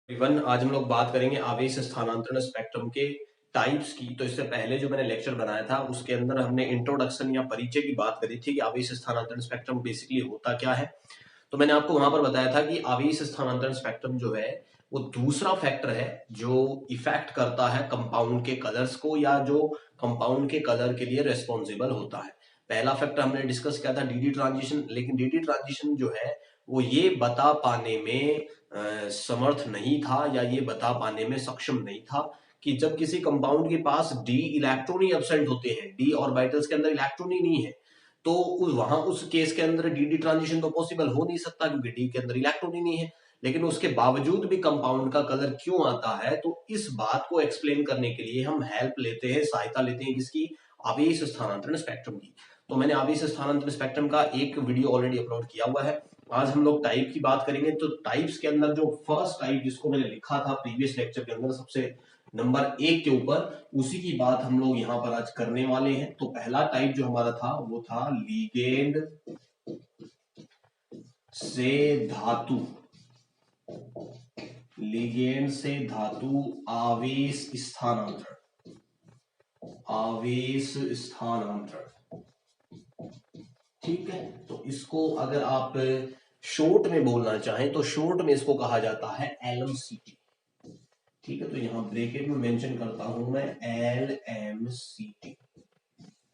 Even आज हम लोग बात करेंगे आवेश स्थानांतरण स्पेक्ट्रम के टाइप्स की। तो इससे पहले जो मैंने लेक्चर बनाया था उसके अंदर हमने इंट्रोडक्शन या परिचय की बात करी थी कि आवेश स्थानांतरण स्पेक्ट्रम बेसिकली होता क्या है। तो मैंने आपको वहां पर बताया था कि आवेश स्थानांतरण स्पेक्ट्रम जो है वो दूसरा फैक्टर है जो इफेक्ट करता है कंपाउंड के कलर्स को या जो कंपाउंड के कलर के लिए रेस्पॉन्सिबल होता है। पहला फैक्टर हमने डिस्कस किया था डीडी ट्रांजिशन, लेकिन डीडी ट्रांजिशन जो है वो ये बता पाने में समर्थ नहीं था या ये बता पाने में सक्षम नहीं था कि जब किसी कंपाउंड के पास डी इलेक्ट्रॉन ही एब्सेंट होते हैं, डी ऑर्बिटल्स के अंदर इलेक्ट्रॉन ही नहीं है, तो वहां उस केस के अंदर डी ट्रांजिशन तो पॉसिबल हो नहीं सकता क्योंकि डी के अंदर इलेक्ट्रॉन ही नहीं है। लेकिन उसके बावजूद भी कंपाउंड का कलर क्यों आता है, तो इस बात को एक्सप्लेन करने के लिए हम हेल्प लेते हैं, सहायता लेते हैं किसकी? आवेश स्थानांतरण स्पेक्ट्रम की। तो मैंने आवेश स्थानांतरण स्पेक्ट्रम का एक वीडियो ऑलरेडी अपलोड किया हुआ है। आज हम लोग टाइप की बात करेंगे। तो टाइप्स के अंदर जो फर्स्ट टाइप जिसको मैंने लिखा था प्रीवियस लेक्चर के अंदर सबसे नंबर 1 के ऊपर, उसी की बात हम लोग यहाँ पर आज करने वाले हैं। तो पहला टाइप जो हमारा था वो था लिगेंड से धातु, लिगेंड से धातु आवेश स्थानांतरण, आवेश स्थानांतरण। ठीक है, तो इसको अगर आप शॉर्ट में बोलना चाहें तो शॉर्ट में इसको कहा जाता है एलएमसीटी। ठीक है, तो यहां ब्रैकेट में मेंशन करता हूं मैं एलएमसीटी।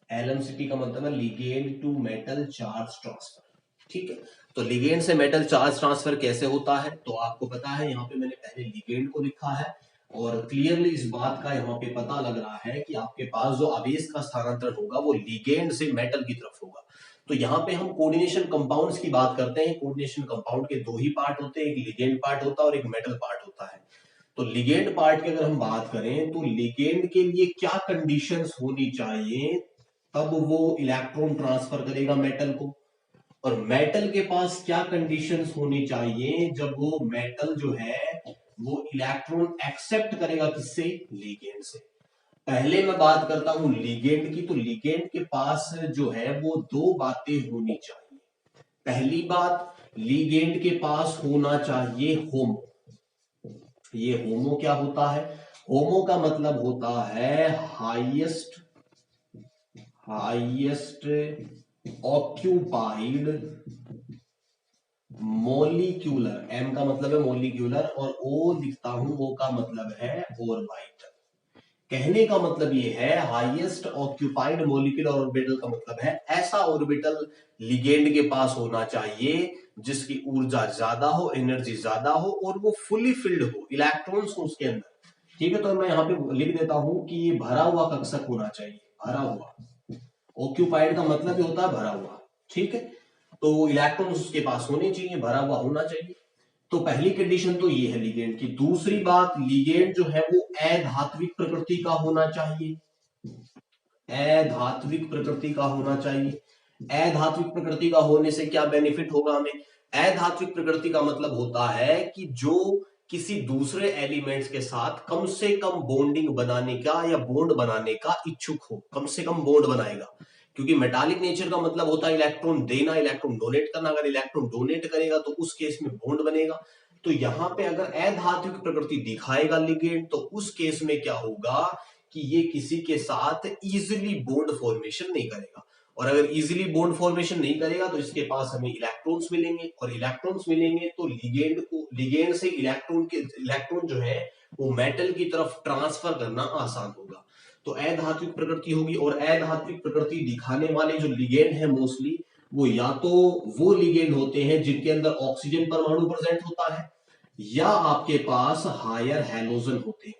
एलएमसीटी का मतलब है ligand to metal charge transfer. ठीक है, तो लिगेंड से मेटल चार्ज ट्रांसफर कैसे होता है तो आपको पता है, यहाँ पे मैंने पहले लिगेंड को लिखा है और क्लियरली इस बात का यहाँ पे पता लग रहा है कि आपके पास जो आवेश का स्थानांतरण होगा वो लिगेंड से मेटल की तरफ होगा। तो यहाँ पे हम कोऑर्डिनेशन कंपाउंड्स की बात करते हैं। कोऑर्डिनेशन कंपाउंड के दो ही पार्ट होते हैं, एक लिगेंड पार्ट होता है और एक मेटल पार्ट होता है। तो लिगेंड पार्ट की अगर हम बात करें तो लिगेंड के लिए क्या कंडीशंस होनी चाहिए तब वो इलेक्ट्रॉन ट्रांसफर करेगा मेटल को, और मेटल के पास क्या कंडीशंस होनी चाहिए जब वो मेटल जो है वो इलेक्ट्रॉन एक्सेप्ट करेगा किससे? लिगेंड से। पहले मैं बात करता हूं लिगेंड की। तो लिगेंड के पास जो है वो दो बातें होनी चाहिए। पहली बात, लिगेंड के पास होना चाहिए होमो। ये होमो क्या होता है? होमो का मतलब होता है हाईएस्ट ऑक्यूपाइड मोलिक्यूलर। एम का मतलब है मोलिक्यूलर और ओ लिखता हूं, वो का मतलब है ऑर्बिटल। कहने का मतलब ये है हाईएस्ट ऑक्यूपाइड मोलिक्यूलर ऑर्बिटल का मतलब है ऐसा ऑर्बिटल लिगेंड के पास होना चाहिए जिसकी ऊर्जा ज्यादा हो, एनर्जी ज्यादा हो और वो फुली फिल्ड हो, इलेक्ट्रॉन्स हो उसके अंदर। ठीक है, तो मैं यहाँ पे लिख देता हूं कि ये भरा हुआ कक्षक होना चाहिए। भरा हुआ, ऑक्यूपाइड का मतलब ही होता है भरा हुआ। ठीक है, तो इलेक्ट्रॉन्स उसके पास होने चाहिए, भरा हुआ होना चाहिए। तो पहली कंडीशन तो ये है लिगेंड की। दूसरी बात, लिगेंड जो है वो अधात्विक प्रकृति का होना चाहिए। अधात्विक प्रकृति का होना चाहिए। अधात्विक प्रकृति का होने से क्या बेनिफिट होगा हमें? अधात्विक प्रकृति का मतलब होता है कि जो किसी दूसरे एलिमेंट्स के साथ कम से कम बॉन्डिंग बनाने का या बॉन्ड बनाने का इच्छुक हो, कम से कम बॉन्ड बनाएगा। क्योंकि मेटालिक नेचर का मतलब होता है इलेक्ट्रॉन देना, इलेक्ट्रॉन डोनेट करना। अगर इलेक्ट्रॉन डोनेट करेगा तो उस केस में बॉन्ड बनेगा। तो यहां पे अगर अधात्विक प्रकृति दिखाएगा लिगेंड तो उस केस में क्या होगा कि ये किसी के साथ इजिली बॉन्ड फॉर्मेशन नहीं करेगा। और अगर इजिली बॉन्ड फॉर्मेशन नहीं करेगा तो इसके पास हमें इलेक्ट्रॉन्स मिलेंगे, और इलेक्ट्रॉन्स मिलेंगे तो लिगेंड से इलेक्ट्रॉन जो है वो मेटल की तरफ ट्रांसफर करना आसान होगा। तो अधात्विक प्रकृति होगी, और अधात्विक प्रकृति दिखाने वाले जो लिगेंड है मोस्टली वो या तो वो लिगेंड होते हैं जिनके अंदर ऑक्सीजन परमाणु प्रेजेंट होता है, या आपके पास हायर हैलोजन होते हैं।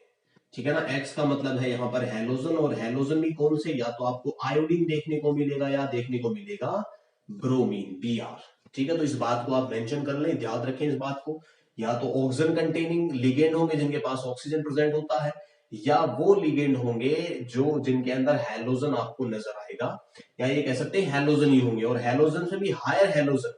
ठीक है ना, एक्स का मतलब है यहाँ पर हैलोजन, और हैलोजन भी कौन से? या तो आपको आयोडीन देखने को मिलेगा या देखने को मिलेगा ब्रोमीन, Br। ठीक है, तो इस बात को आप मेंशन कर लें, याद रखें इस बात को। या तो ऑक्सीजन कंटेनिंग लिगेंड होंगे जिनके पास ऑक्सीजन प्रेजेंट होता है, या वो लिगेंड होंगे जो जिनके अंदर हैलोजन आपको नजर आएगा, या ये कह सकते हैं हैलोजन ही होंगे। और हैलोजन से भी हायर हैलोजन,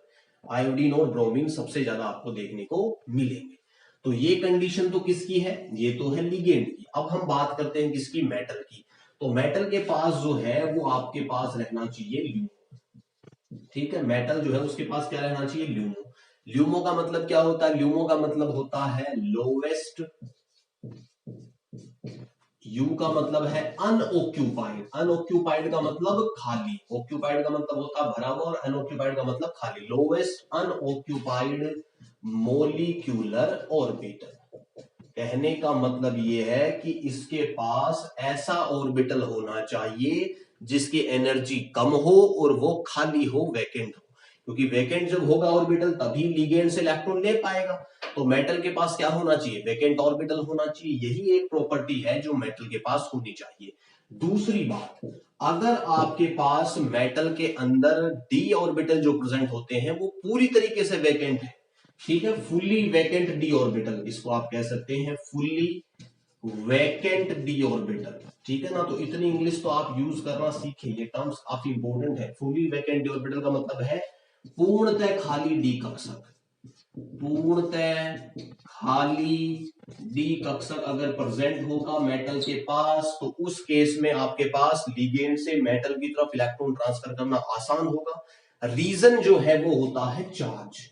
आयोडीन और ब्रोमीन सबसे ज्यादा आपको देखने को मिलेंगे। तो ये कंडीशन तो किसकी है? ये तो है लिगेंड की। अब हम बात करते हैं किसकी? मेटल की। तो मेटल के पास जो है वो आपके पास रहना चाहिए ल्यूमो। ठीक है, मेटल जो है उसके पास क्या रहना चाहिए? ल्यूमो। ल्यूमो का मतलब क्या होता है? ल्यूमो का मतलब होता है लोवेस्ट, यू का मतलब है अनऑक्यूपाइड, अनऑक्यूपाइड का मतलब खाली, ऑक्यूपाइड का मतलब होता है भरा हुआ और अनऑक्यूपाइड का मतलब खाली, लोवेस्ट अनऑक्यूपाइड मोलिक्यूलर ऑर्बिटल। कहने का मतलब ये है कि इसके पास ऐसा ऑर्बिटल होना चाहिए जिसकी एनर्जी कम हो और वो खाली हो, वैकेंट हो, क्योंकि वैकेंट जब होगा ऑर्बिटल तभी लिगेंड से इलेक्ट्रॉन ले पाएगा। तो मेटल के पास क्या होना चाहिए? वैकेंट ऑर्बिटल होना चाहिए। यही एक प्रॉपर्टी है जो मेटल के पास होनी चाहिए। दूसरी बात, अगर आपके पास मेटल के अंदर डी ऑर्बिटल जो प्रेजेंट होते हैं वो पूरी तरीके से वैकेंट है, ठीक है, फुल्ली वैकेंट डी ऑर्बिटल, इसको आप कह सकते हैं फुल्ली वैकेंट डी ऑर्बिटल, ठीक है ना। तो इतनी इंग्लिश तो आप यूज करना सीखे, ये टर्म्स काफी इंपॉर्टेंट है। फुल्ली वैकेंट डी ऑर्बिटल का मतलब है पूर्णतः खाली डी कक्षक, पूर्णतः खाली डी कक्षक अगर प्रेजेंट होगा मेटल के पास तो उस केस में आपके पास लिगेंड से मेटल की तरफ इलेक्ट्रॉन ट्रांसफर करना आसान होगा। रीजन जो है वो होता है चार्ज,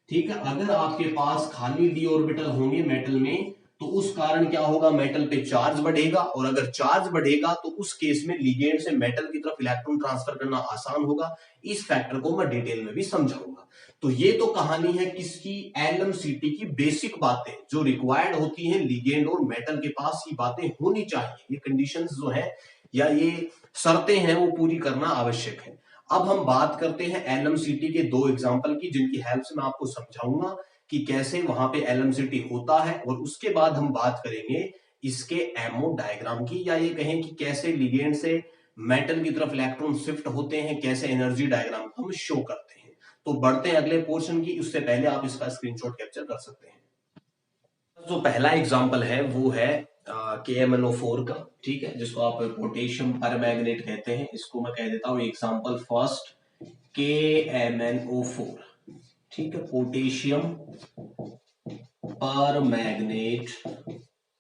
ठीक है। अगर आपके पास खाली डी ऑर्बिटल होंगे मेटल में तो उस कारण क्या होगा? मेटल पे चार्ज बढ़ेगा, और अगर चार्ज बढ़ेगा तो उस केस में लिगेंड से मेटल की तरफ इलेक्ट्रॉन ट्रांसफर करना आसान होगा। इस फैक्टर को मैं डिटेल में भी समझाऊंगा। तो ये तो कहानी है किसकी? एलएमसीटी की बेसिक बातें जो रिक्वायर्ड होती हैं लिगेंड और मेटल के पास, ये बातें होनी चाहिए, ये कंडीशंस जो है या ये शर्तें हैं वो पूरी करना आवश्यक है। अब हम बात करते हैं एलएमसीटी के दो एग्जांपल की, जिनकी हेल्प से मैं आपको समझाऊंगा कि कैसे वहां पे एलएमसीटी होता है, और उसके बाद हम बात करेंगे इसके एमओ डायग्राम की, या ये कहें कि कैसे लिगेंड से मेटल की तरफ इलेक्ट्रॉन शिफ्ट होते हैं, कैसे एनर्जी डायग्राम हम शो करते हैं। तो बढ़ते हैं अगले पोर्शन की, उससे पहले आप इसका स्क्रीनशॉट कैप्चर कर सकते हैं। जो पहला एग्जांपल है वो है KMnO4 का, ठीक है, जिसको आप पोटेशियम परमैंगनेट कहते हैं। इसको मैं कह देता हूं एग्जांपल फर्स्ट KMnO4, ठीक है, पोटेशियम परमैंगनेट।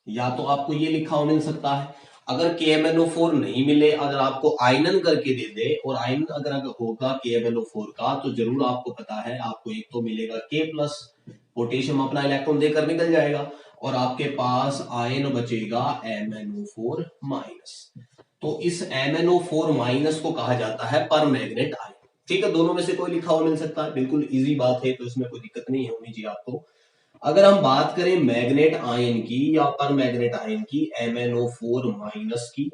या तो आपको ये लिखा हो मिल सकता है, अगर KMnO4 नहीं मिले, अगर आपको आयनन करके दे दे, और आयनन अगर होगा KMnO4 का तो जरूर आपको पता है आपको एक तो मिलेगा K+, पोटेशियम अपना इलेक्ट्रॉन देकर निकल जाएगा, और आपके पास आयन बचेगा MnO4-। तो इस MnO4- को कहा जाता है परमैंगनेट आयन, ठीक है। दोनों में से कोई लिखा हुआ मिल सकता है, बिल्कुल इजी बात है, तो इसमें कोई दिक्कत नहीं होनी चाहिए आपको। अगर हम बात करें मैग्नेट आयन की या परमैंगनेट आयन की, MnO4- की,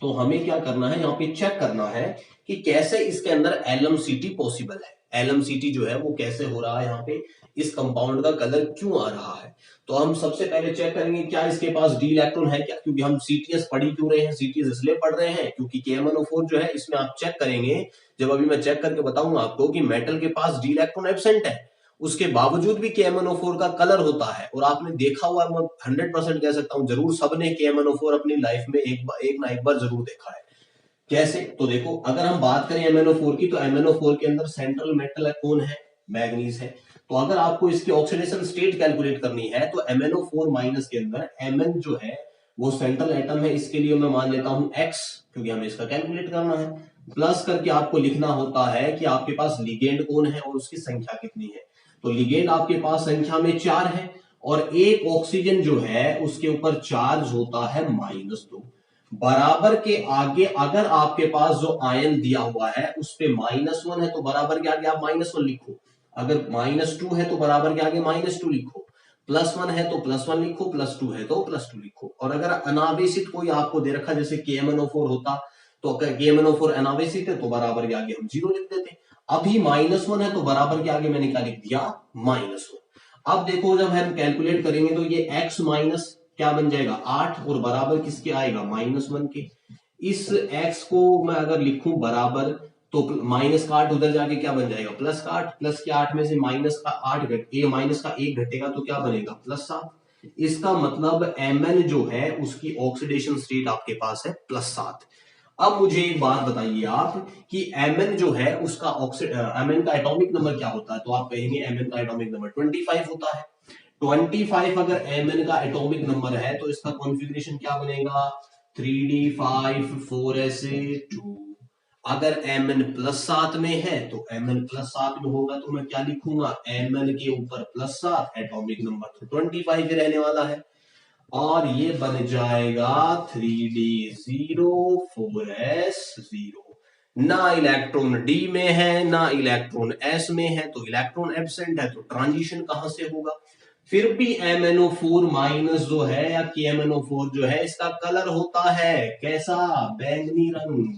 तो हमें क्या करना है, यहाँ पे चेक करना है कि कैसे इसके अंदर एलएमसीटी पॉसिबल है, एलएमसीटी जो है वो कैसे हो रहा है, यहाँ पे इस कंपाउंड का कलर क्यों आ रहा है। तो हम सबसे पहले चेक करेंगे क्या इसके पास डी इलेक्ट्रॉन है क्या, क्योंकि हम सीटीएस पढ़ ही क्यों रहे हैं, सीटीएस इसलिए पढ़ रहे हैं क्योंकि KMnO4 जो है इसमें आप चेक करेंगे, जब अभी मैं चेक करके बताऊंगा आपको कि मेटल के पास डी इलेक्ट्रॉन एब्सेंट है, उसके बावजूद भी KMnO4 का कलर होता है। और आपने देखा हुआ, मैं 100% कह सकता हूं जरूर सबने KMnO4 अपनी लाइफ में एक ना एक बार जरूर देखा है। कैसे? तो देखो, अगर हम बात करें MnO4 की, तो MnO4 के अंदर सेंट्रल मेटल कौन है? मैग्नीज है। तो अगर आपको इसकी ऑक्सीडेशन स्टेट कैलकुलेट करनी है तो MnO4- के अंदर Mn जो है वो सेंट्रल एटम है, इसके लिए मैं मान लेता हूं X, क्योंकि हमें इसका कैलकुलेट करना है। प्लस करके आपको लिखना होता है कि आपके पास लिगेंड कौन है और उसकी संख्या कितनी है। तो लिगेंड आपके पास संख्या में 4 है, और एक ऑक्सीजन जो है उसके ऊपर चार्ज होता है -2। बराबर के आगे अगर आपके पास जो आयन दिया हुआ है उस पे -1 है तो बराबर के आगे आप -1 लिखो, अगर -2 है तो बराबर के आगे -2 लिखो, +1 है तो +1 लिखो, +2 है तो +2 लिखो। और अगर अनावेशित कोई आपको दे रखा जैसे KMnO4 होता, तो अगर KMnO4 अनावेशित है तो बराबर के आगे हम 0 लिख देते। अभी -1 है तो बराबर के आगे मैंने क्या लिख दिया? -1। अब देखो जब हम कैलकुलेट करेंगे तो ये x माइनस क्या बन जाएगा? 8, और बराबर किसके आएगा? -1 के। इस x को मैं अगर लिखूं बराबर, तो माइनस का 8 उधर जाके क्या बन जाएगा? प्लस का 8। प्लस के 8 में से माइनस का 8 माइनस का 1 घटेगा तो क्या बनेगा? +7। इसका मतलब Mn जो है उसकी ऑक्सीडेशन स्टेट आपके पास है +7। अब मुझे एक बात बताइए आप कि Mn जो है उसका Mn का एटॉमिक नंबर क्या होता है? तो आप कहेंगे Mn का एटॉमिक नंबर 25 होता है। 25 अगर Mn का एटॉमिक नंबर है तो इसका कॉन्फ़िगरेशन क्या बनेगा? 3d5 4s2। अगर Mn+7 में है तो Mn+7 में होगा तो मैं क्या लिखूंगा, Mn के ऊपर +7, एटॉमिक नंबर तो 25 ही रहने वाला है, और ये बन जाएगा 3d0 4s0। ना इलेक्ट्रॉन डी में है ना इलेक्ट्रॉन एस में है, तो इलेक्ट्रॉन एब्सेंट है, तो ट्रांजिशन कहां से होगा। फिर भी MnO4 माइनस जो है या KMnO4 जो है इसका कलर होता है कैसा, बैंगनी रंग।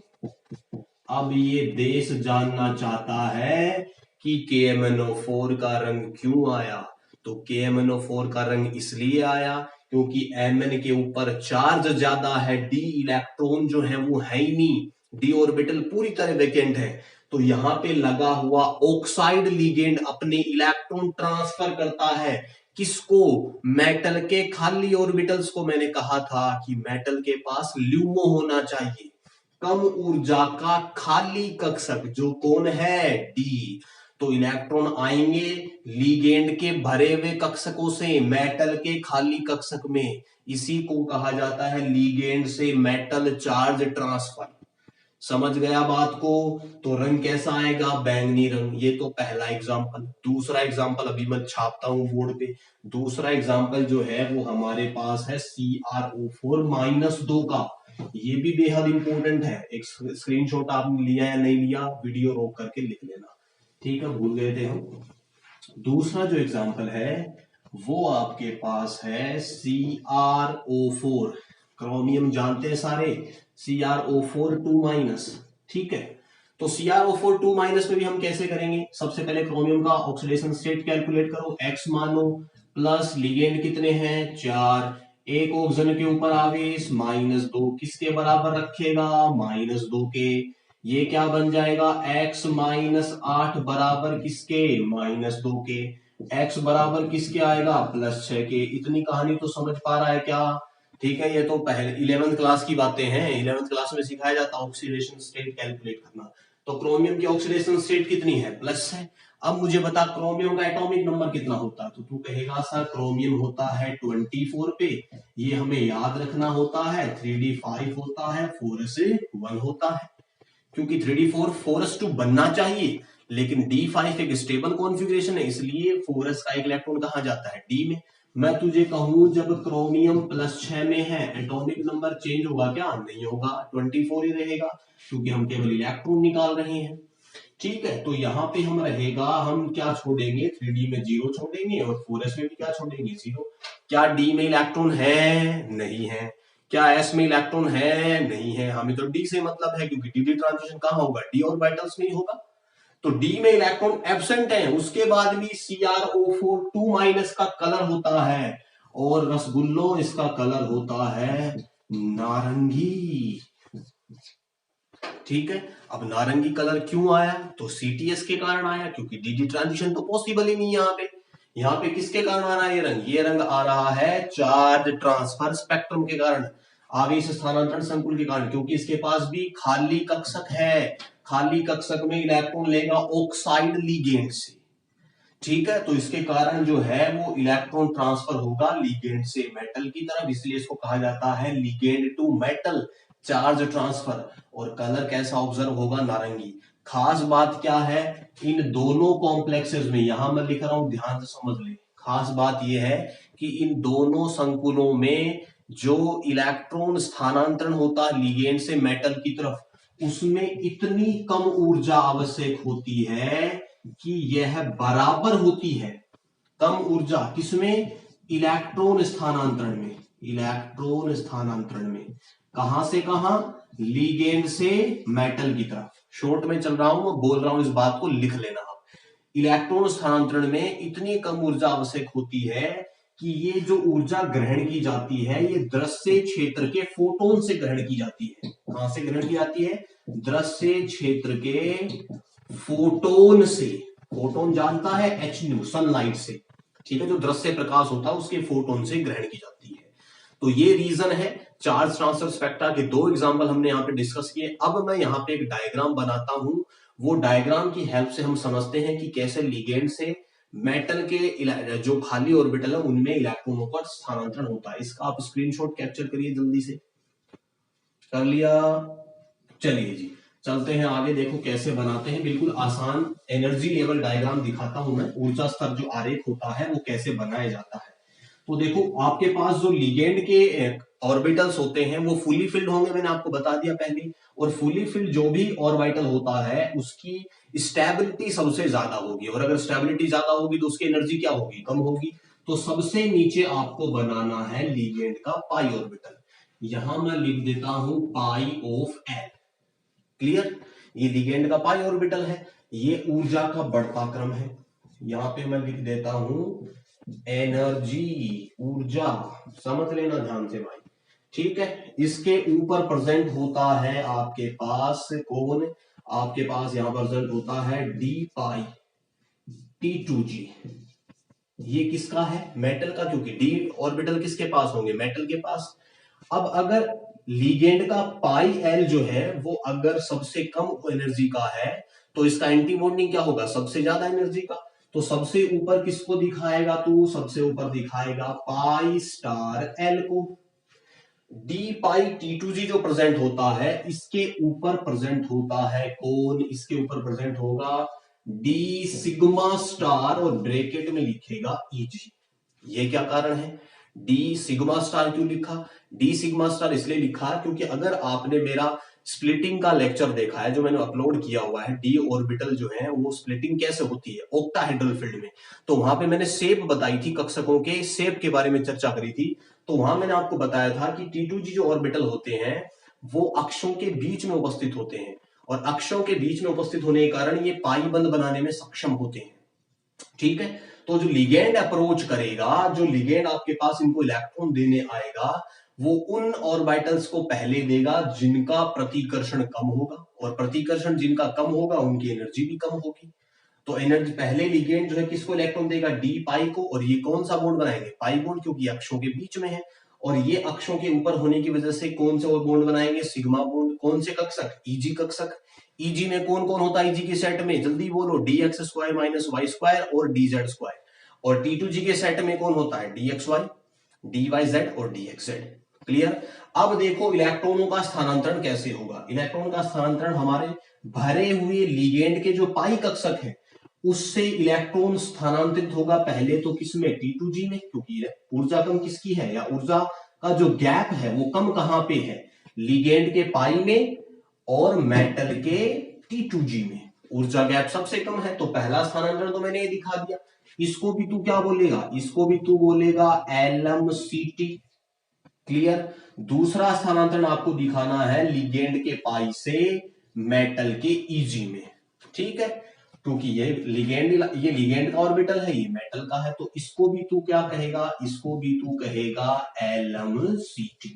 अब ये देश जानना चाहता है कि KMnO4 का रंग क्यों आया, तो KMnO4 का रंग इसलिए आया क्योंकि Mn के ऊपर चार्ज ज्यादा है, डी इलेक्ट्रॉन जो है वो है ही नहीं, डी ऑर्बिटल पूरी तरह वेकेंट है, तो यहां पे लगा हुआ ऑक्साइड लिगेंड अपने इलेक्ट्रॉन ट्रांसफर करता है किसको, मेटल के खाली ऑर्बिटल्स को। मैंने कहा था कि मेटल के पास ल्यूमो होना चाहिए, कम ऊर्जा का खाली कक्षक, जो कौन है, डी। तो इलेक्ट्रॉन आएंगे लिगेंड के भरे हुए कक्षकों से मेटल के खाली कक्षक में, इसी को कहा जाता है लिगेंड से मेटल चार्ज ट्रांसफर। समझ गया बात को। तो रंग कैसा आएगा, बैंगनी रंग। ये तो पहला एग्जांपल। दूसरा एग्जांपल अभी मैं छापता हूं बोर्ड पे। दूसरा एग्जांपल जो है वो हमारे पास है CrO4-2 का। ये भी बेहद इंपॉर्टेंट है। एक स्क्रीनशॉट आपने लिया या नहीं लिया, वीडियो रोक करके लिख लेना, ठीक है, भूल गए थे हम। दूसरा जो एग्जांपल है वो आपके पास है CrO4, क्रोमियम जानते हैं सारे, CrO4 2-, ठीक है। तो CrO4 2- में भी हम कैसे करेंगे, सबसे पहले क्रोमियम का ऑक्सीडेशन स्टेट कैलकुलेट करो, X मानो, प्लस लिगेंड कितने हैं 4, एक ऑक्सीजन के ऊपर आवेश -2 किसके बराबर रखेगा, -2 के। ये क्या बन जाएगा, x -8 बराबर किसके, -2 के। x बराबर किसके आएगा, +6 के। इतनी कहानी तो समझ पा रहा है क्या, ठीक है। ये तो पहले 11th क्लास की बातें हैं, 11th क्लास में सिखाया जाता है ऑक्सीडेशन स्टेट कैलकुलेट करना। तो क्रोमियम की ऑक्सीडेशन स्टेट कितनी है, +। अब मुझे बता क्रोमियम का एटॉमिक नंबर कितना होता है, तो तू कहेगा सर क्रोमियम होता है 24 पे, ये हमें याद रखना होता है, 3d5 होता है, 4s1 होता है, क्योंकि 3d4 4s2 बनना चाहिए, लेकिन d5 एक स्टेबल कॉन्फ़िगरेशन है, इसलिए 4s का एक इलेक्ट्रॉन कहां जाता है, d में। मैं तुझे कहूं जब क्रोमियम +6 में है, एटॉमिक नंबर चेंज होगा क्या, नहीं होगा, 24 ही रहेगा, क्योंकि हम केवल इलेक्ट्रॉन निकाल रहे हैं, ठीक है। तो यहाँ पे हम रहेगा, हम क्या छोड़ेंगे, 3d में 0 छोड़ेंगे और 4s में भी क्या छोड़ेंगे, 0। क्या d में इलेक्ट्रॉन है, नहीं है। क्या s में इलेक्ट्रॉन है, नहीं है। हमें तो d से मतलब है, क्योंकि dd ट्रांजिशन कहां होगा, d ऑर्बिटल्स में ही होगा। तो d में इलेक्ट्रॉन एब्सेंट है, उसके बाद भी CrO4 2- का कलर होता है, और रसगुल्लो इसका कलर होता है नारंगी, ठीक है। अब नारंगी कलर क्यों आया, तो CTS के कारण आया, क्योंकि dd ट्रांजिशन तो पॉसिबल ही नहीं यहाँ पे। यहाँ पे किसके कारण आ रहा है ये रंग, ये रंग आ रहा है चार्ज ट्रांसफर स्पेक्ट्रम के कारण, आवेश स्थानांतरण संकुल के कारण, क्योंकि इसके पास भी खाली कक्षक है, खाली कक्षक में इलेक्ट्रॉन लेगा ऑक्साइड लिगेंड से, ठीक है। तो इसके कारण जो है वो इलेक्ट्रॉन ट्रांसफर होगा लिगेंड से मेटल की तरफ, इसलिए इसको कहा जाता है ligand to metal charge transfer. और कलर कैसा ऑब्जर्व होगा, नारंगी। खास बात क्या है, इन दोनों कॉम्प्लेक्सेस में, यहां मैं लिख रहा हूं ध्यान से समझ ले, खास बात यह है कि इन दोनों संकुलों में जो इलेक्ट्रॉन स्थानांतरण होता है लिगेंड से मेटल की तरफ, उसमें इतनी कम ऊर्जा आवश्यक होती है कि यह बराबर होती है, कम ऊर्जा किसमें, इलेक्ट्रॉन स्थानांतरण में, इलेक्ट्रॉन स्थानांतरण में, कहां से कहां, लिगेंड से मेटल की तरफ। शॉर्ट में चल रहा हूं, मैं बोल रहा हूं, इस बात को लिख लेना आप। इलेक्ट्रॉन स्थानांतरण में इतनी कम ऊर्जा आवश्यक होती है कि ये जो ऊर्जा ग्रहण की जाती है ये दृश्य क्षेत्र के फोटोन से ग्रहण की जाती है। कहां से ग्रहण की जाती है, दृश्य क्षेत्र के फोटोन से। फोटोन जानता है HU, सनलाइट से, ठीक है, जो दृश्य प्रकाश होता है उसके फोटोन से ग्रहण की जाती है। तो ये रीजन है। चार्ज ट्रांसफर स्पेक्ट्रा के 2 एग्जांपल हमने यहाँ पे डिस्कस किए। अब मैं यहाँ पे एक डायग्राम बनाता हूं, वो डायग्राम की हेल्प से हम समझते हैं कि कैसे लिगेंड से मेटल के जो खाली ऑर्बिटल है उनमें इलेक्ट्रॉनों का स्थानांतरण होता है। इसका आप स्क्रीनशॉट कैप्चर करिए जल्दी से, कर लिया, चलिए जी। चलते हैं आगे, देखो कैसे बनाते हैं, बिल्कुल आसान एनर्जी लेवल डायग्राम दिखाता हूं मैं, ऊर्जा स्तर जो आरेख होता है वो कैसे बनाया जाता है। तो देखो आपके पास जो लिगेंड के ऑर्बिटल्स होते हैं वो फुली फिल्ड होंगे, मैंने आपको बता दिया पहले, और फुली फिल्ड जो भी ऑर्बिटल होता है उसकी स्टेबिलिटी सबसे ज्यादा होगी, और अगर स्टेबिलिटी ज्यादा होगी तो उसकी एनर्जी क्या होगी, कम होगी। तो सबसे नीचे आपको बनाना है लिगेंड का पाई ऑर्बिटल, यहां मैं लिख देता हूं पाई ऑफ एल। क्लियर, ये लिगेंड का पाई ऑर्बिटल है, ये ऊर्जा का बढ़ता क्रम है, यहां पे मैं लिख देता हूं एनर्जी, ऊर्जा, समझ लेना ध्यान से भाई, ठीक है। इसके ऊपर प्रेजेंट होता है आपके पास कौन, आपके पास यहां प्रेजेंट होता है डी पाई T2G, ये किसका है, मेटल का, क्योंकि डी ऑर्बिटल किसके पास होंगे, मेटल के पास। अब अगर लिगेंड का पाई एल जो है वो अगर सबसे कम एनर्जी का है तो इसका एंटी बॉन्डिंग क्या होगा, सबसे ज्यादा एनर्जी का। तो सबसे ऊपर किसको दिखाएगा तू, सबसे ऊपर दिखाएगा पाई स्टार एल को। डी पाई T2G जो प्रेजेंट होता है इसके ऊपर प्रेजेंट होता है कौन, इसके ऊपर प्रेजेंट होगा डी सिग्मा स्टार, और ब्रैकेट में लिखेगा Eg। ये क्या कारण है, डी सिग्मा स्टार क्यों लिखा, डी सिग्मा स्टार इसलिए लिखा क्योंकि अगर आपने मेरा स्प्लिटिंग का लेक्चर देखा है जो मैंने अपलोड किया हुआ है, डी ऑर्बिटल जो है वो स्प्लिटिंग कैसे होती है ऑक्टाहेड्रल फील्ड में, तो वहां पे मैंने शेप बताई थी, कक्षकों के शेप के बारे में चर्चा करी थी। तो वहां मैंने आपको बताया था कि T2G जो ऑर्बिटल होते हैं वो अक्षों के बीच में उपस्थित होते हैं, और अक्षों के बीच में उपस्थित होने के कारण ये पाई बंद बनाने में सक्षम होते हैं, ठीक है। तो जो लिगेंड अप्रोच करेगा, जो लिगेंड आपके पास इनको इलेक्ट्रॉन देने आएगा, वो उन ऑर्बिटल्स को पहले देगा जिनका प्रतिकर्षण कम होगा, और प्रतिकर्षण जिनका कम होगा उनकी एनर्जी भी कम होगी। तो एनर्जी पहले लिगेंड जो है किसको इलेक्ट्रॉन देगा, डी पाई को, और ये कौन सा बॉन्ड बनाएंगे, पाई बॉन्ड, क्योंकि अक्षों के बीच में है, और ये अक्षों के ऊपर होने की वजह से कौन से बॉन्ड बनाएंगे, सिग्मा बॉन्ड। कौन से कक्षक, Eg कक्षक। Eg में कौन कौन होता है Eg के सेट में, जल्दी बोलो, dx square minus Y square और dz स्क्वायर। और T2G के सेट में कौन होता है, dxy, dyz और dxz। क्लियर। अब देखो इलेक्ट्रॉनों का स्थानांतरण कैसे होगा, इलेक्ट्रॉन का स्थानांतरण हमारे भरे हुए लिगेंड के जो पाई कक्षक है उससे इलेक्ट्रॉन स्थानांतरित होगा पहले तो किसमें, T2G में, क्योंकि ऊर्जा कम किसकी है, या ऊर्जा का जो गैप है वो कम कहां पे है, लिगेंड के पाई में और मेटल के T2G में ऊर्जा गैप सबसे कम है। तो पहला स्थानांतरण तो मैंने ये दिखा दिया, इसको भी तू क्या बोलेगा, इसको भी तू बोलेगा LMCT। क्लियर। दूसरा स्थानांतरण आपको दिखाना है लिगेंड के पाई से मेटल के Eg में, ठीक है, क्योंकि ये लिगेंड का ऑर्बिटल है, ये मेटल का है, तो इसको भी तू क्या कहेगा, इसको भी तू कहेगा LMCT।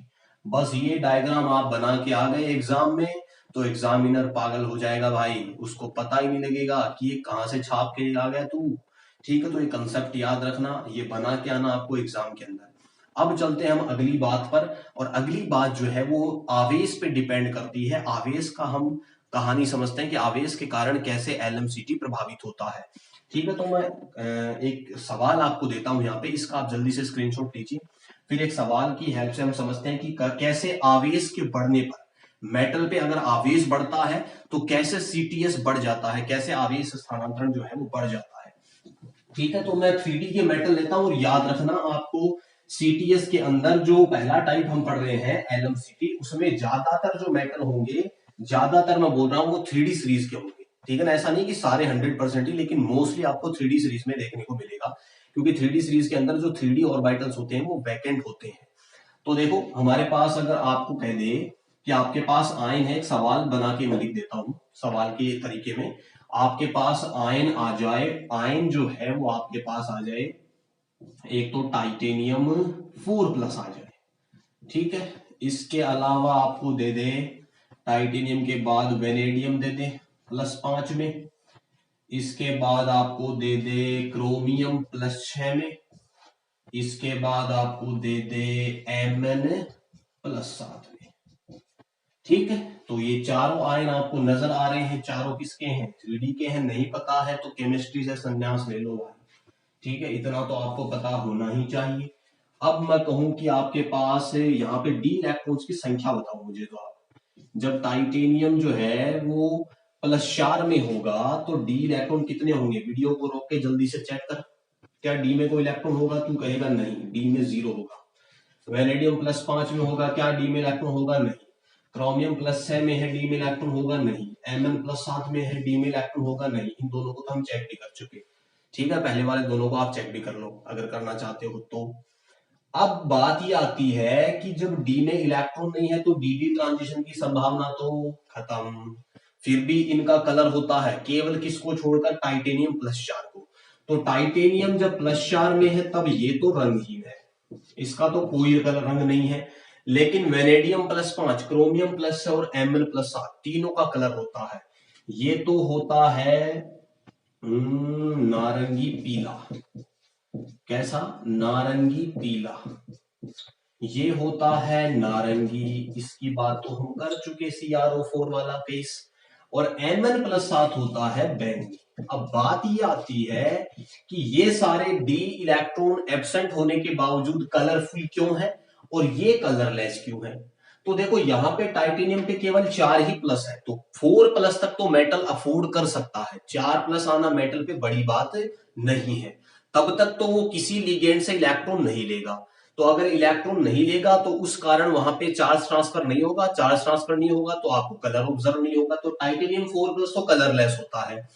बस ये डायग्राम आप बना के आ गए एग्जाम में तो एग्जामिनर पागल हो जाएगा भाई, उसको पता ही नहीं लगेगा कि ये कहां से छाप के आ गया तू, ठीक है। तो ये कंसेप्ट याद रखना, ये बना के आना आपको एग्जाम के अंदर। अब चलते हैं हम अगली बात पर, और अगली बात जो है वो आवेश पे डिपेंड करती है, आवेश का हम कहानी समझते हैं कि आवेश के कारण कैसे LMCT प्रभावित होता है, ठीक है। तो मैं एक सवाल आपको देता हूं यहाँ पे, इसका आप जल्दी से स्क्रीनशॉट लीजिए, फिर एक सवाल की हेल्प से हम समझते हैं कि कैसे आवेश के बढ़ने पर, मेटल पे अगर आवेश बढ़ता है तो कैसे CTS बढ़ जाता है, कैसे आवेश स्थानांतरण जो है वो बढ़ जाता है, ठीक है। तो मैं 3D के मेटल लेता हूं, और याद रखना आपको CTS के अंदर जो पहला टाइप हम पढ़ रहे हैं LMCT, उसमें ज्यादातर जो मेटल होंगे, ज्यादातर मैं बोल रहा हूं वो 3D सीरीज के होंगे, ठीक है ना, ऐसा नहीं कि सारे 100% ही, लेकिन मोस्टली आपको 3D सीरीज में देखने को मिलेगा, क्योंकि 3D सीरीज के अंदर जो 3D ऑर्बिटल्स होते हैं वो वैकेंट होते हैं। तो देखो हमारे पास अगर आपको कह दे कि आपके पास आयन है, एक सवाल बना के मैं लिख देता हूं सवाल के तरीके में, आपके पास आयन आ जाए, आयन जो है वो आपके पास आ जाए, एक तो टाइटेनियम 4+ आ जाए, ठीक है। इसके अलावा आपको दे दे टाइटेनियम के बाद वेनेडियम दे दे +5 में, इसके बाद आपको दे दे क्रोमियम +6 में, इसके बाद आपको दे दे Mn +7 में, ठीक है। तो ये चारों आयन आपको नजर आ रहे हैं, चारों किसके हैं, 3D के हैं, नहीं पता है तो केमिस्ट्री से संन्यास ले लो भाई, ठीक है, इतना तो आपको पता होना ही चाहिए। अब मैं कहूं कि आपके पास यहाँ पे डी इलेक्ट्रॉन्स की संख्या बताओ मुझे, तो आप जब टाइटेनियम जो है वो प्लस 4 में होगा तो डी इलेक्ट्रॉन कितने होंगे? वीडियो को रोक के जल्दी से चेक कर, क्या डी में कोई इलेक्ट्रॉन होगा? तू कहेगा नहीं, डी में 0 होगा। वेनेडियम प्लस 5 में होगा, क्या डी में इलेक्ट्रॉन होगा? नहीं। क्रोमियम प्लस 6 में है, डी में इलेक्ट्रॉन होगा? नहीं। Mn प्लस 7 में है, डी में इलेक्ट्रॉन होगा? नहीं। इन दोनों को तो हम चेक भी कर चुके, ठीक है, पहले वाले दोनों को आप चेक भी कर लो अगर करना चाहते हो तो। अब बात ये आती है कि जब डी में इलेक्ट्रॉन नहीं है तो डी ट्रांजिशन की संभावना तो खत्म। फिर भी इनका कलर होता है केवल किसको छोड़कर? टाइटेनियम प्लस 4 को। तो टाइटेनियम जब प्लस 4 में है तब ये तो रंगहीन है, इसका तो कोई कलर रंग नहीं है। लेकिन वेनेडियम प्लस 5, क्रोमियम प्लस 6 और Mn प्लस 7 तीनों का कलर होता है, ये तो होता है नारंगी पीला। कैसा? नारंगी पीला, ये होता है नारंगी। इसकी बात तो हम कर चुके, CrO4 वाला केस। और Mn प्लस 7 होता है बैंगनी। अब बात ये आती है कि ये सारे डी इलेक्ट्रॉन एब्सेंट होने के बावजूद कलरफुल क्यों है और ये कलरलेस क्यों है? तो देखो यहाँ पे टाइटेनियम पे केवल 4 ही प्लस है, तो 4 प्लस तक तो मेटल अफोर्ड कर सकता है, 4 प्लस आना मेटल पे बड़ी बात नहीं है। तब तक तो वो किसी लिगेंड से इलेक्ट्रॉन नहीं लेगा। तो अगर इलेक्ट्रॉन नहीं लेगा तो उस कारण वहां पे चार्ज ट्रांसफर नहीं होगा, चार्ज ट्रांसफर नहीं होगा तो आपको कलर ऑब्जर्व नहीं होगा। तो टाइटेनियम 4 प्लस तो कलरलेस होता है।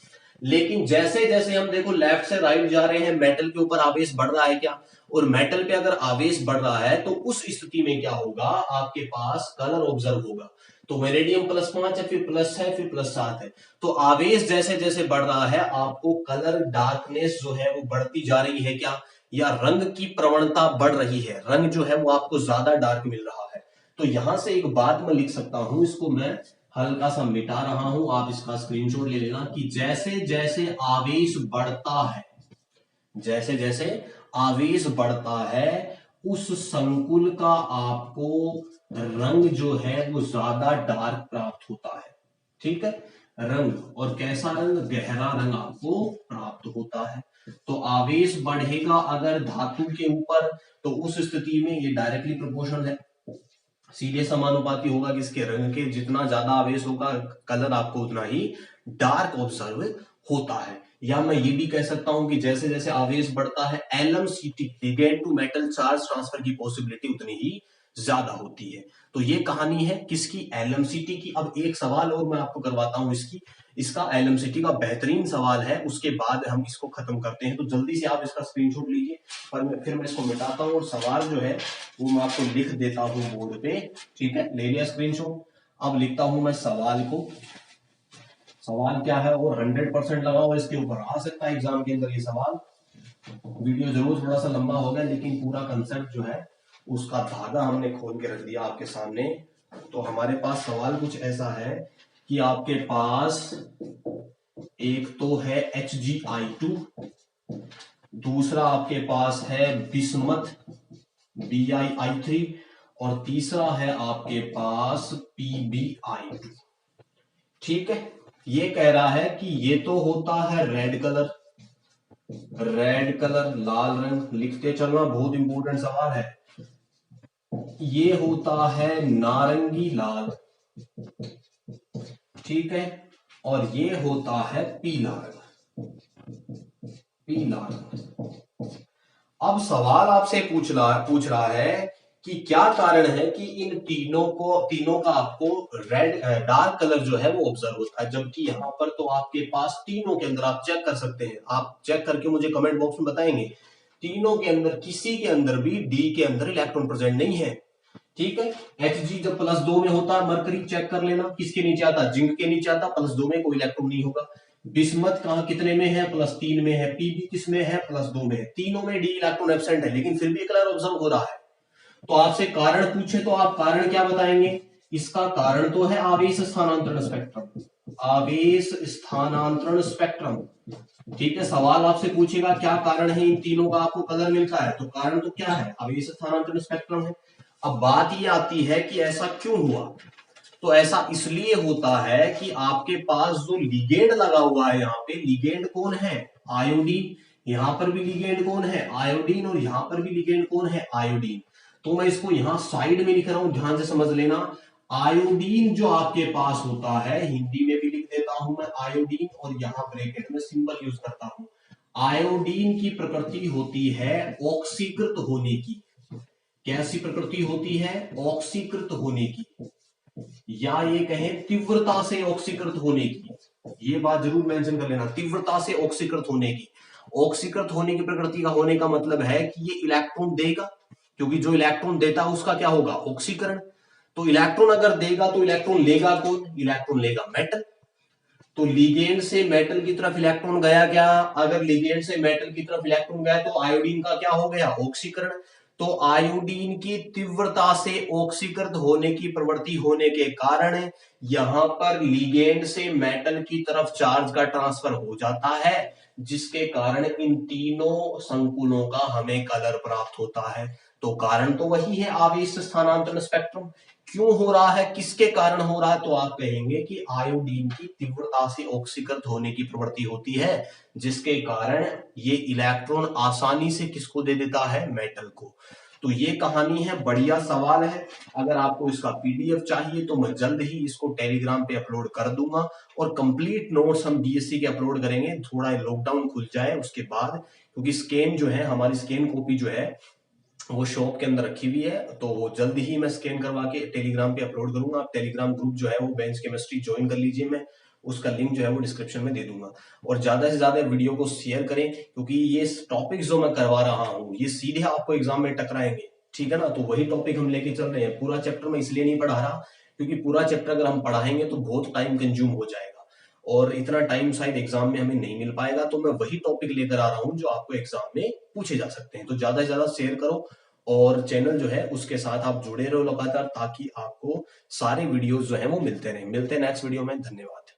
लेकिन जैसे जैसे हम देखो लेफ्ट से राइट जा रहे हैं, मेटल के ऊपर आवेश बढ़ रहा है क्या? और मेटल पे अगर आवेश बढ़ रहा है तो उस स्थिति में क्या होगा? आपके पास कलर ऑब्जर्व होगा। तो वेनेडियम प्लस 5 है, फिर प्लस है, फिर प्लस 7 है। तो आवेश जैसे जैसे बढ़ रहा है आपको कलर डार्कनेस जो है वो बढ़ती जा रही है क्या? या रंग की प्रवणता बढ़ रही है, रंग जो है वो आपको ज्यादा डार्क मिल रहा है। तो यहां से एक बात मैं लिख सकता हूं, इसको मैं हल्का सा मिटा रहा हूं, आप इसका स्क्रीनशॉट ले लेना कि जैसे जैसे आवेश बढ़ता है, जैसे जैसे आवेश बढ़ता है उस संकुल का आपको रंग जो है वो ज्यादा डार्क प्राप्त होता है, ठीक है। रंग, और कैसा रंग? गहरा रंग आपको प्राप्त होता है। तो आवेश बढ़ेगा अगर धातु के ऊपर तो उस स्थिति में ये डायरेक्टली प्रोपोर्शनल है, सीधे समानुपाती होगा कि इसके रंग के जितना ज्यादा आवेश होगा कलर आपको उतना ही डार्क ऑब्जर्व होता है। या मैं ये भी कह सकता हूं कि जैसे जैसे आवेश बढ़ता है LMCT ligand to metal charge transfer की पॉसिबिलिटी उतनी ही ज्यादा होती है। तो ये कहानी है किसकी? LMCT की। अब एक सवाल और मैं आपको करवाता हूं इसका LMCT का बेहतरीन सवाल है, उसके बाद हम इसको खत्म करते हैं। तो जल्दी से आप इसका स्क्रीनशॉट लीजिए, फिर मैं इसको मिटाता हूं और सवाल जो है वो मैं आपको लिख देता हूं बोर्ड पे, ठीक है। ले लिया स्क्रीनशॉट। अब लिखता हूं मैं सवाल को, सवाल क्या है और 100% लगाओ, इसके ऊपर आ सकता है एग्जाम के अंदर ये सवाल। वीडियो जरूर थोड़ा सा लंबा हो गया लेकिन पूरा कंसेप्ट जो है उसका धागा हमने खोल के रख दिया आपके सामने। तो हमारे पास सवाल कुछ ऐसा है कि आपके पास एक तो है HgI2, दूसरा आपके पास है बिस्मथ BiI3 और तीसरा है आपके पास PbI2, ठीक है। ये कह रहा है कि ये तो होता है रेड कलर, रेड कलर लाल रंग, लिखते चलना बहुत इंपॉर्टेंट सवाल है। ये होता है नारंगी लाल, ठीक है, और ये होता है पीला रंग, पीला रंग। अब सवाल आपसे पूछ रहा है कि क्या कारण है कि इन तीनों का आपको रेड डार्क कलर जो है वो ऑब्जर्व होता है, जबकि यहां पर तो आपके पास तीनों के अंदर आप चेक कर सकते हैं, आप चेक करके मुझे कमेंट बॉक्स में बताएंगे, तीनों के अंदर किसी के अंदर भी डी के अंदर इलेक्ट्रॉन प्रेजेंट नहीं है, ठीक है। Hg जब +2 में होता है, मरकरी चेक कर लेना किसके नीचे आता? जिंक के नीचे आता, +2 में कोई इलेक्ट्रॉन नहीं होगा। बिस्मथ कहां कितने में है? +3 में है। Pb किस में है? +2 में है। तीनों में डी इलेक्ट्रॉन एब्सेंट है लेकिन फिर भी कलर ऑब्जर्व हो रहा है। तो आपसे कारण पूछे तो आप कारण क्या बताएंगे? इसका कारण तो है आवेश स्थानांतरण स्पेक्ट्रम, आवेश स्थानांतरण स्पेक्ट्रम, ठीक है। सवाल आपसे पूछेगा क्या कारण है इन तीनों का आपको कलर मिलता है, तो कारण तो क्या है? आवेश स्थानांतरण स्पेक्ट्रम है। अब बात ये आती है कि ऐसा क्यों हुआ? तो ऐसा इसलिए होता है कि आपके पास जो लिगेंड लगा हुआ है, यहाँ पे लिगेंड कौन है? आयोडीन। यहां पर भी लिगेंड कौन है? आयोडीन। और यहां पर भी लिगेंड कौन है? आयोडीन। तो मैं इसको यहां साइड में लिख रहा हूं, ध्यान से समझ लेना। आयोडीन जो आपके पास होता है, हिंदी में भी लिख देता हूं मैं आयोडीन, और यहां ब्रैकेट में सिंबल यूज करता हूं। आयोडीन की प्रकृति होती है ऑक्सीकृत होने की। कैसी प्रकृति होती है? ऑक्सीकृत होने की, या ये कहें तीव्रता से ऑक्सीकृत होने की। ये बात जरूर मेंशन कर लेना, तीव्रता से ऑक्सीकृत होने की। ऑक्सीकृत होने की प्रकृति का होने का मतलब है कि ये इलेक्ट्रॉन देगा, क्योंकि जो इलेक्ट्रॉन देता है उसका क्या होगा? ऑक्सीकरण। तो इलेक्ट्रॉन अगर देगा तो इलेक्ट्रॉन लेगा कौन? इलेक्ट्रॉन लेगा मेटल। तो लिगेंड से मेटल की तरफ इलेक्ट्रॉन गया क्या? अगर लिगेंड से मेटल की तरफ इलेक्ट्रॉन गया तो आयोडीन का क्या हो गया? ऑक्सीकरण। तो आयोडीन की तीव्रता से ऑक्सीकृत होने की प्रवृत्ति होने के कारण यहां पर लिगेंड से मेटल की तरफ चार्ज का ट्रांसफर हो जाता है, जिसके कारण इन तीनों संकुलों का हमें कलर प्राप्त होता है। तो कारण तो वही है, आवेश स्थानांतरण स्पेक्ट्रम। क्यों हो रहा है, किसके कारण हो रहा है? तो आप कहेंगे कि आयोडीन की तीव्रता से ऑक्सीकृत होने की प्रवृत्ति होती है, जिसके कारण ये इलेक्ट्रॉन आसानी से किसको दे देता है? मेटल को। तो ये कहानी है, बढ़िया सवाल है। अगर आपको इसका पीडीएफ चाहिए तो मैं जल्द ही इसको टेलीग्राम पे अपलोड कर दूंगा, और कंप्लीट नोट्स हम बीएससी के अपलोड करेंगे, थोड़ा लॉकडाउन खुल जाए उसके बाद, क्योंकि स्कैन जो है, हमारी स्कैन कॉपी जो है वो शॉप के अंदर रखी हुई है, तो वो जल्द ही मैं स्कैन करवा के टेलीग्राम पे अपलोड करूंगा। आप टेलीग्राम ग्रुप जो है वो बेंच केमिस्ट्री ज्वाइन कर लीजिए, मैं उसका लिंक जो है वो डिस्क्रिप्शन में दे दूंगा। और ज्यादा से ज्यादा वीडियो को शेयर करें, क्योंकि ये टॉपिक जो मैं करवा रहा हूँ ये सीधे आपको एग्जाम में टकराएंगे, ठीक है ना। तो वही टॉपिक हम लेके चल रहे हैं। पूरा चैप्टर मैं इसलिए नहीं पढ़ा रहा क्योंकि पूरा चैप्टर अगर हम पढ़ाएंगे तो बहुत टाइम कंज्यूम हो जाएगा, और इतना टाइम शायद एग्जाम में हमें नहीं मिल पाएगा। तो मैं वही टॉपिक लेकर आ रहा हूं जो आपको एग्जाम में पूछे जा सकते हैं। तो ज्यादा से ज्यादा शेयर करो, और चैनल जो है उसके साथ आप जुड़े रहो लगातार, ताकि आपको सारे वीडियोस जो है वो मिलते रहे। मिलते हैं नेक्स्ट वीडियो में। धन्यवाद।